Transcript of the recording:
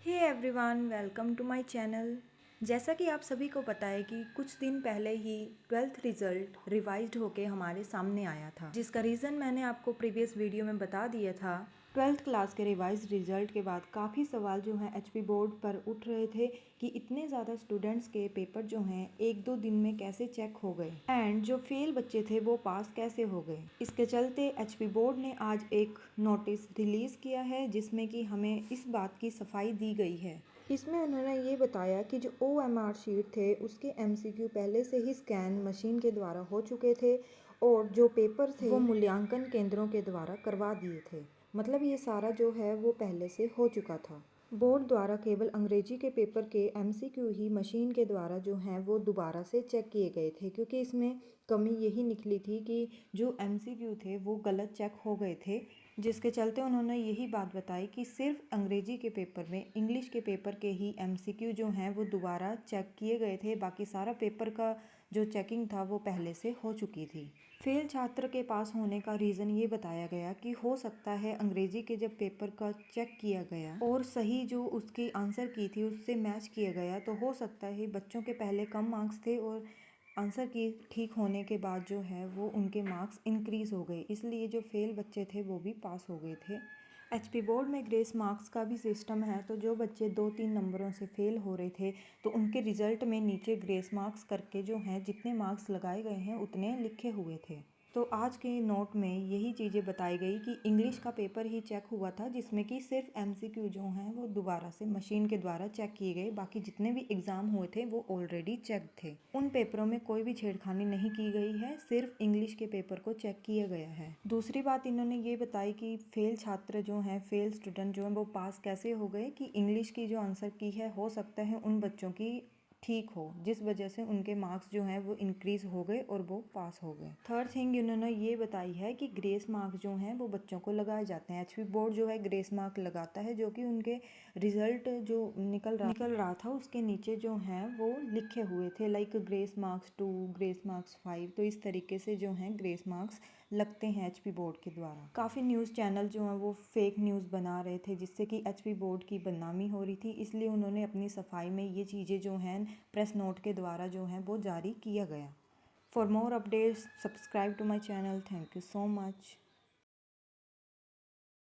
Hey everyone, welcome to my channel. जैसा कि आप सभी को पता है कि कुछ दिन पहले ही 12th रिज़ल्ट रिवाइज्ड होके हमारे सामने आया था, जिसका रीज़न मैंने आपको प्रीवियस वीडियो में बता दिया था। 12th क्लास के रिवाइज्ड रिज़ल्ट के बाद काफ़ी सवाल जो हैं एचपी बोर्ड पर उठ रहे थे कि इतने ज़्यादा स्टूडेंट्स के पेपर जो हैं 1-2 दिन में कैसे चेक हो गए एंड जो फेल बच्चे थे वो पास कैसे हो गए। इसके चलते एचपी बोर्ड ने आज एक नोटिस रिलीज़ किया है जिसमें कि हमें इस बात की सफाई दी गई है। इसमें उन्होंने ये बताया कि जो OMR शीट थे उसके MCQ पहले से ही स्कैन मशीन के द्वारा हो चुके थे और जो पेपर थे वो मूल्यांकन केंद्रों के द्वारा करवा दिए थे। मतलब ये सारा जो है वो पहले से हो चुका था। बोर्ड द्वारा केवल अंग्रेजी के पेपर के MCQ ही मशीन के द्वारा जो हैं वो दोबारा से चेक किए गए थे, क्योंकि इसमें कमी यही निकली थी कि जो MCQ थे वो गलत चेक हो गए थे, जिसके चलते उन्होंने यही बात बताई कि सिर्फ अंग्रेजी के पेपर में इंग्लिश के पेपर के ही MCQ जो हैं वो दोबारा चेक किए गए थे। बाकी सारा पेपर का जो चेकिंग था वो पहले से हो चुकी थी। फेल छात्र के पास होने का रीज़न ये बताया गया कि हो सकता है अंग्रेजी के जब पेपर का चेक किया गया और सही जो उसकी आंसर की थी उससे मैच किया गया, तो हो सकता है बच्चों के पहले कम मार्क्स थे और आंसर की ठीक होने के बाद जो है वो उनके मार्क्स इंक्रीज़ हो गए, इसलिए जो फेल बच्चे थे वो भी पास हो गए थे। एचपी बोर्ड में ग्रेस मार्क्स का भी सिस्टम है, तो जो बच्चे 2-3 नंबरों से फेल हो रहे थे तो उनके रिज़ल्ट में नीचे ग्रेस मार्क्स करके जो हैं जितने मार्क्स लगाए गए हैं उतने लिखे हुए थे। तो आज के नोट में यही चीज़ें बताई गई कि इंग्लिश का पेपर ही चेक हुआ था जिसमें कि सिर्फ MCQ जो हैं वो दोबारा से मशीन के द्वारा चेक किए गए। बाकी जितने भी एग्ज़ाम हुए थे वो ऑलरेडी चेक थे। उन पेपरों में कोई भी छेड़खानी नहीं की गई है, सिर्फ इंग्लिश के पेपर को चेक किया गया है। दूसरी बात इन्होंने ये बताई कि फेल छात्र जो हैं, फेल स्टूडेंट जो हैं वो पास कैसे हो गए, कि इंग्लिश की जो आंसर की है हो सकता है उन बच्चों की ठीक हो, जिस वजह से उनके मार्क्स जो हैं वो इंक्रीज़ हो गए और वो पास हो गए। थर्ड थिंग इन्होंने ये बताई है कि ग्रेस मार्क्स जो हैं वो बच्चों को लगाए जाते हैं। एचपी बोर्ड जो है ग्रेस मार्क लगाता है, जो कि उनके रिजल्ट जो निकल रहा था उसके नीचे जो हैं वो लिखे हुए थे, like grace marks 2, grace marks 5। तो इस तरीके से जो हैं ग्रेस मार्क्स लगते हैं एचपी बोर्ड के द्वारा। काफ़ी न्यूज़ चैनल जो हैं वो फेक न्यूज़ बना रहे थे जिससे कि एचपी बोर्ड की बदनामी हो रही थी, इसलिए उन्होंने अपनी सफाई में ये चीज़ें जो हैं प्रेस नोट के द्वारा जो हैं वो जारी किया गया। For more updates subscribe to my channel. Thank you so much.